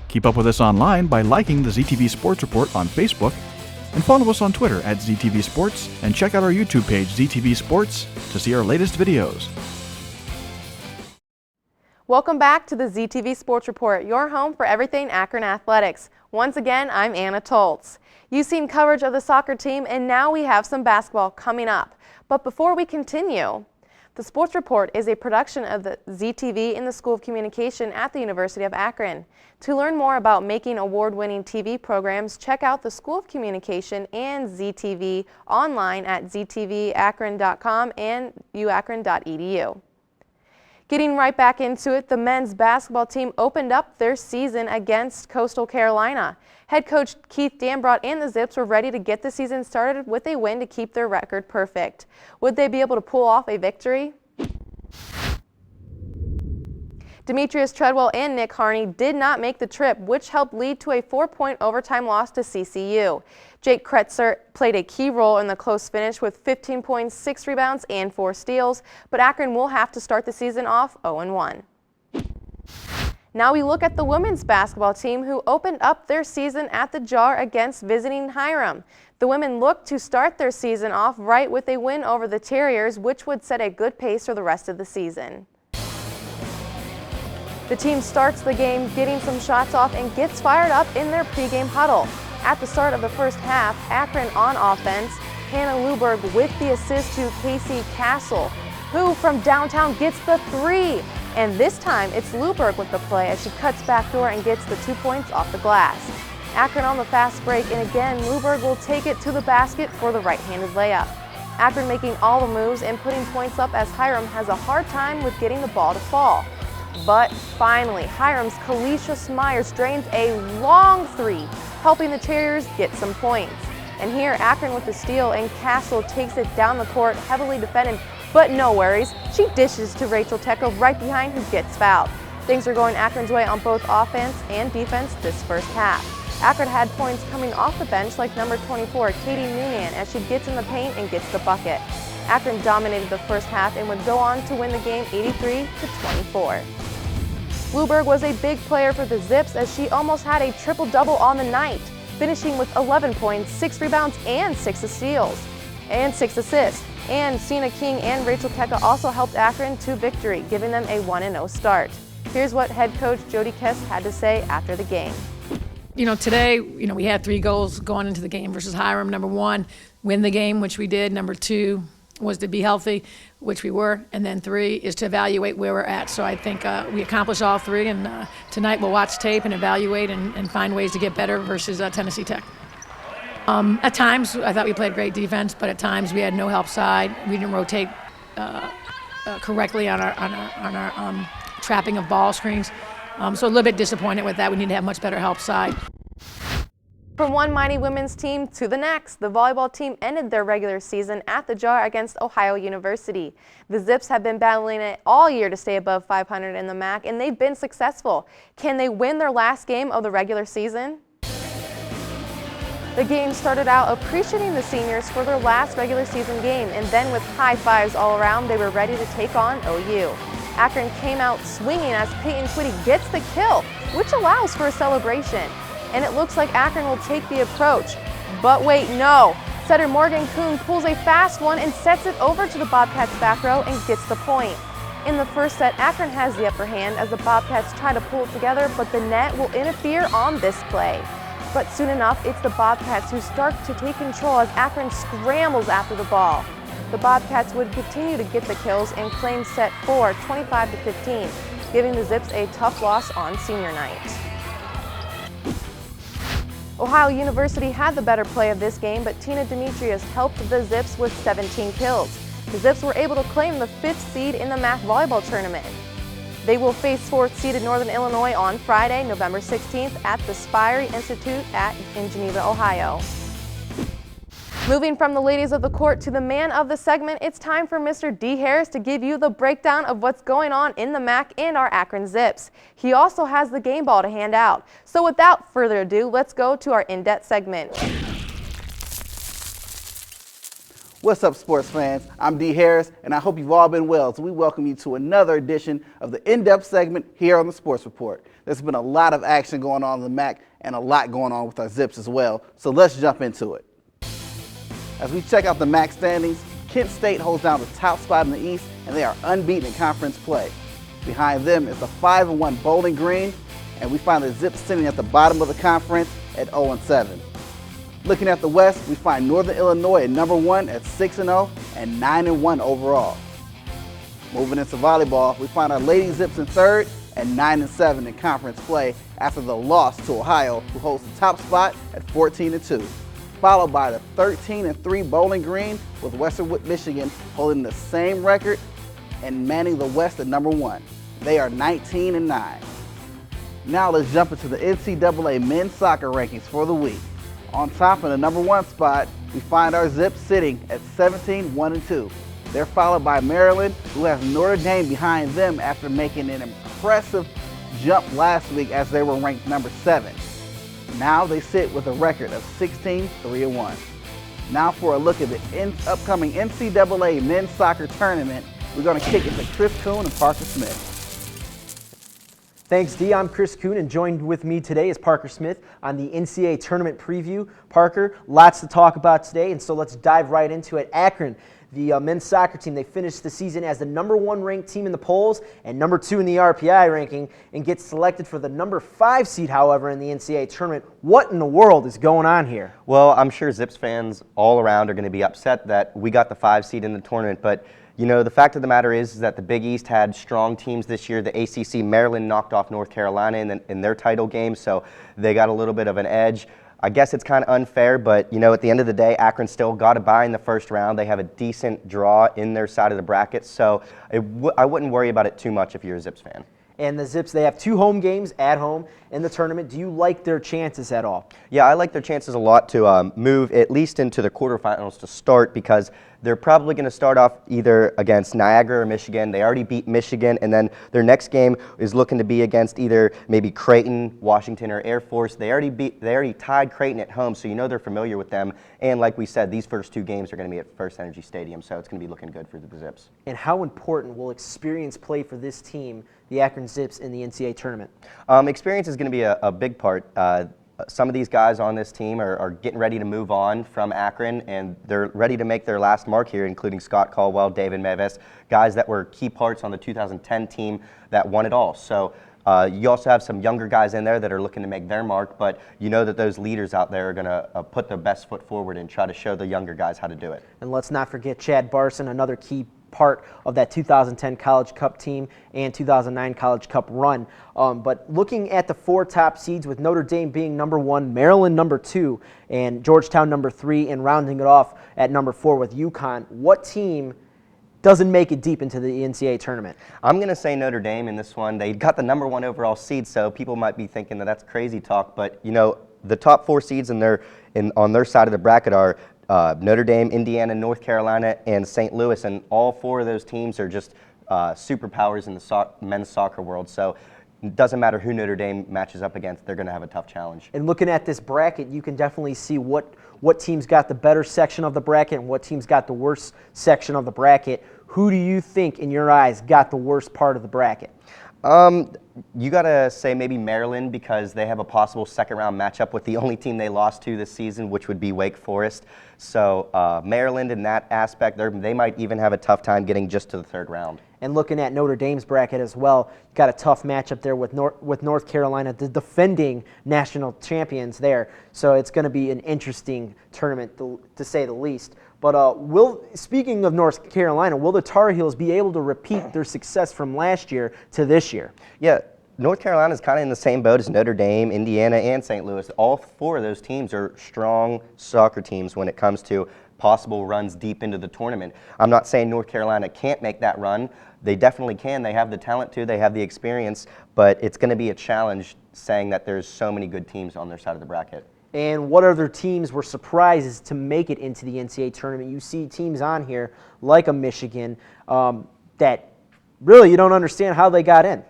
Keep up with us online by liking the ZTV Sports Report on Facebook, and follow us on Twitter at ZTV Sports, and check out our YouTube page, ZTV Sports, to see our latest videos. Welcome back to the ZTV Sports Report, your home for everything Akron Athletics. Once again, I'm Anna Toltz. You've seen coverage of the soccer team, and now we have some basketball coming up. But before we continue, the Sports Report is a production of the ZTV in the School of Communication at the University of Akron. To learn more about making award-winning TV programs, check out the School of Communication and ZTV online at ztvakron.com and uakron.edu. Getting right back into it, the men's basketball team opened up their season against Coastal Carolina. Head coach Keith Dambrot and the Zips were ready to get the season started with a win to keep their record perfect. Would they be able to pull off a victory? Demetrius Treadwell and Nick Harney did not make the trip, which helped lead to a 4-point overtime loss to CCU. Jake Kretzer played a key role in the close finish with 15 points, 6 rebounds, and 4 steals, but Akron will have to start the season off 0-1. Now we look at the women's basketball team, who opened up their season at the Jar against visiting Hiram. The women look to start their season off right with a win over the Terriers, which would set a good pace for the rest of the season. The team starts the game getting some shots off and gets fired up in their pregame huddle. At the start of the first half, Akron on offense, Hannah Luberg with the assist to Casey Castle, who from downtown gets the 3. And this time it's Luberg with the play as she cuts backdoor and gets the 2 points off the glass. Akron on the fast break, and again Luberg will take it to the basket for the right-handed layup. Akron making all the moves and putting points up as Hiram has a hard time with getting the ball to fall. But finally, Hiram's Kalisha Smyers drains a long 3, helping the Terriers get some points. And here, Akron with the steal, and Castle takes it down the court, heavily defended, but no worries. She dishes to Rachel Tecco right behind, who gets fouled. Things are going Akron's way on both offense and defense this first half. Akron had points coming off the bench like number 24, Katie Noonan, as she gets in the paint and gets the bucket. Akron dominated the first half and would go on to win the game 83-24. Luberg was a big player for the Zips as she almost had a triple-double on the night, finishing with 11 points, 6 rebounds, and 6 steals, and 6 assists. And Sina King and Rachel Tecca also helped Akron to victory, giving them a 1-0 start. Here's what head coach Jody Kess had to say after the game. Today, we had 3 goals going into the game versus Hiram. Number 1, win the game, which we did. Number 2 was to be healthy, which we were. And then 3 is to evaluate where we're at. So I think we accomplished all 3. And tonight we'll watch tape and evaluate and find ways to get better versus Tennessee Tech. At times, I thought we played great defense, but at times we had no help side. We didn't rotate correctly on our trapping of ball screens. So a little bit disappointed with that. We need to have much better help side. From one mighty women's team to the next, the volleyball team ended their regular season at the Jar against Ohio University. The Zips have been battling it all year to stay above 500 in the MAC, and they've been successful. Can they win their last game of the regular season? The game started out appreciating the seniors for their last regular season game, and then with high fives all around, they were ready to take on OU. Akron came out swinging as Peyton Twitty gets the kill, which allows for a celebration. And it looks like Akron will take the approach. But wait, no. Setter Morgan Kuhn pulls a fast one and sets it over to the Bobcats back row and gets the point. In the first set, Akron has the upper hand as the Bobcats try to pull it together, but the net will interfere on this play. But soon enough, it's the Bobcats who start to take control as Akron scrambles after the ball. The Bobcats would continue to get the kills and claim set 4, 25-15, giving the Zips a tough loss on senior night. Ohio University had the better play of this game, but Tina Demetrius helped the Zips with 17 kills. The Zips were able to claim the 5th seed in the MAC volleyball tournament. They will face 4th-seeded Northern Illinois on Friday, November 16th at the Spirey Institute in Geneva, Ohio. Moving from the ladies of the court to the man of the segment, it's time for Mr. D. Harris to give you the breakdown of what's going on in the MAC and our Akron Zips. He also has the game ball to hand out. So without further ado, let's go to our in-depth segment. What's up, sports fans? I'm D. Harris, and I hope you've all been well as we welcome you to another edition of the in-depth segment here on the Sports Report. There's been a lot of action going on in the MAC and a lot going on with our Zips as well, so let's jump into it. As we check out the MAC standings, Kent State holds down the top spot in the East, and they are unbeaten in conference play. Behind them is the 5-1 Bowling Green, and we find the Zips sitting at the bottom of the conference at 0-7. Looking at the West, we find Northern Illinois at number 1 at 6-0 and 9-1 overall. Moving into volleyball, we find our Lady Zips in third and 9-7 in conference play after the loss to Ohio, who holds the top spot at 14-2, followed by the 13-3 Bowling Green, with Western Michigan holding the same record and manning the West at number 1. They are 19-9. Now let's jump into the NCAA men's soccer rankings for the week. On top of the number 1 spot, we find our Zips sitting at 17-1-2. They're followed by Maryland, who has Notre Dame behind them after making an impressive jump last week as they were ranked number 7. Now they sit with a record of 16-3-1. Now for a look at the upcoming NCAA men's soccer tournament, we're going to kick it to Chris Kuhn and Parker Smith. Thanks, Dee. I'm Chris Kuhn, and joined with me today is Parker Smith on the NCAA tournament preview. Parker, lots to talk about today, and so let's dive right into it. Akron, the men's soccer team, they finished the season as the number 1 ranked team in the polls and number 2 in the RPI ranking, and gets selected for the number 5 seed, however, in the NCAA tournament. What in the world is going on here? Well, I'm sure Zips fans all around are going to be upset that we got the 5 seed in the tournament, but you know, the fact of the matter is that the Big East had strong teams this year. The ACC, Maryland knocked off North Carolina in their title game, so they got a little bit of an edge. I guess it's kind of unfair, but you know, at the end of the day, Akron still got a bye in the first round. They have a decent draw in their side of the bracket, so I wouldn't worry about it too much if you're a Zips fan. And the Zips, they have 2 home games at home in the tournament. Do you like their chances at all? Yeah, I like their chances a lot to move at least into the quarterfinals to start, because they're probably going to start off either against Niagara or Michigan. They already beat Michigan, and then their next game is looking to be against either maybe Creighton, Washington, or Air Force. They already tied Creighton at home, so you know they're familiar with them. And like we said, these first 2 games are going to be at First Energy Stadium, so it's going to be looking good for the Zips. And how important will experience play for this team, the Akron Zips, in the NCAA tournament? Experience is going to be a big part. Some of these guys on this team are getting ready to move on from Akron, and they're ready to make their last mark here, including Scott Caldwell, David Meves, guys that were key parts on the 2010 team that won it all. So you also have some younger guys in there that are looking to make their mark, but you know that those leaders out there are going to put their best foot forward and try to show the younger guys how to do it. And let's not forget Chad Barson, another key part of that 2010 College Cup team and 2009 College Cup run. But looking at the 4 top seeds, with Notre Dame being number 1, Maryland number 2, and Georgetown number 3, and rounding it off at number 4 with UConn, what team doesn't make it deep into the NCAA tournament? I'm going to say Notre Dame in this one. They got the number 1 overall seed, so people might be thinking that that's crazy talk, but you know, the top 4 seeds on their side of the bracket are Notre Dame, Indiana, North Carolina, and St. Louis, and all 4 of those teams are just superpowers in the men's soccer world. So it doesn't matter who Notre Dame matches up against, they're going to have a tough challenge. And looking at this bracket, you can definitely see what teams got the better section of the bracket and what teams got the worst section of the bracket. Who do you think, in your eyes, got the worst part of the bracket? You got to say maybe Maryland, because they have a possible second-round matchup with the only team they lost to this season, which would be Wake Forest. So Maryland, in that aspect, they might even have a tough time getting just to the 3rd round. And looking at Notre Dame's bracket as well, got a tough matchup there with North Carolina, the defending national champions there. So it's going to be an interesting tournament, to say the least. But speaking of North Carolina, will the Tar Heels be able to repeat their success from last year to this year? Yeah, North Carolina is kind of in the same boat as Notre Dame, Indiana, and St. Louis. All 4 of those teams are strong soccer teams when it comes to possible runs deep into the tournament. I'm not saying North Carolina can't make that run. They definitely can. They have the talent to. They have the experience. But it's going to be a challenge saying that there's so many good teams on their side of the bracket. And what other teams were surprises to make it into the NCAA tournament? You see teams on here like a Michigan that really you don't understand how they got in.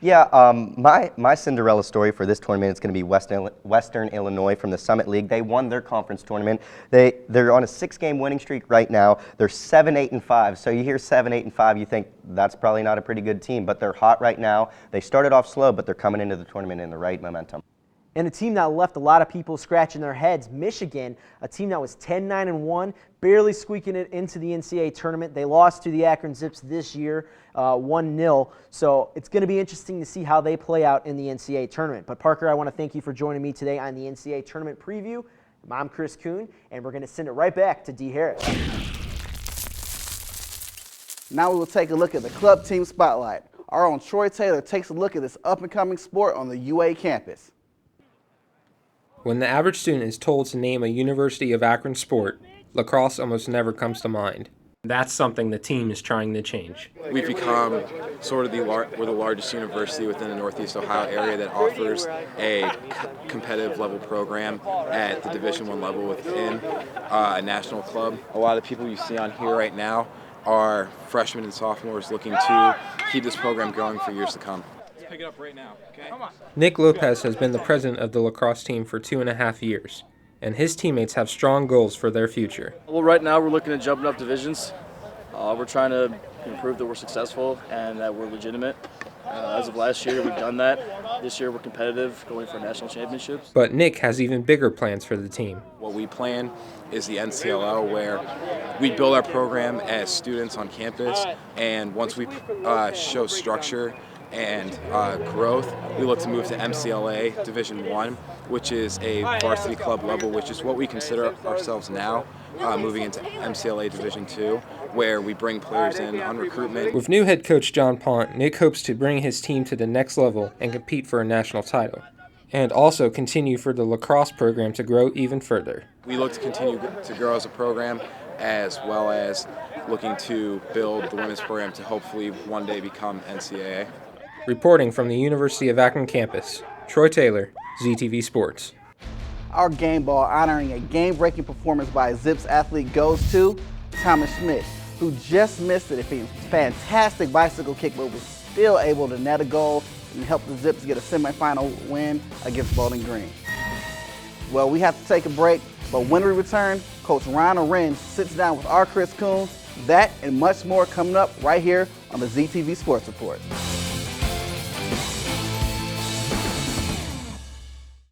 Yeah, my Cinderella story for this tournament is going to be Western Illinois from the Summit League. They won their conference tournament. They're on a 6-game winning streak right now. They're 7-8-5. So you hear 7-8-5, you think that's probably not a pretty good team, but they're hot right now. They started off slow, but they're coming into the tournament in the right momentum. And a team that left a lot of people scratching their heads, Michigan, a team that was 10-9-1, barely squeaking it into the NCAA tournament. They lost to the Akron Zips this year, 1-0. So it's going to be interesting to see how they play out in the NCAA tournament. But Parker, I want to thank you for joining me today on the NCAA tournament preview. I'm Chris Kuhn, and we're going to send it right back to D. Harris. Now we will take a look at the club team spotlight. Our own Troy Taylor takes a look at this up-and-coming sport on the UA campus. When the average student is told to name a University of Akron sport, lacrosse almost never comes to mind. That's something the team is trying to change. We've become sort of we're the largest university within the Northeast Ohio area that offers a competitive level program at the Division I level within a national club. A lot of the people you see on here right now are freshmen and sophomores looking to keep this program going for years to come. Let's pick it up right now, okay? Come on. Nick Lopez has been the president of the lacrosse team for 2.5 years, and his teammates have strong goals for their future. Well, right now we're looking at jumping up divisions. We're trying to prove that we're successful and that we're legitimate. As of last year, we've done that. This year, we're competitive, going for national championships. But Nick has even bigger plans for the team. What we plan is the NCLL, where we build our program as students on campus, and once we show structure and growth, we look to move to MCLA Division I, which is a varsity club level, which is what we consider ourselves now, moving into MCLA Division II, where we bring players in on recruitment. With new head coach John Pont, Nick hopes to bring his team to the next level and compete for a national title, and also continue for the lacrosse program to grow even further. We look to continue to grow as a program, as well as looking to build the women's program to hopefully one day become NCAA. Reporting from the University of Akron campus, Troy Taylor, ZTV Sports. Our game ball honoring a game-breaking performance by a Zips athlete goes to Thomas Schmidt, who just missed it. A fantastic bicycle kick, but was still able to net a goal and help the Zips get a semifinal win against Bowling Green. Well, we have to take a break, but when we return, Coach Ron Arenz sits down with our Chris Kuhn. That and much more coming up right here on the ZTV Sports Report.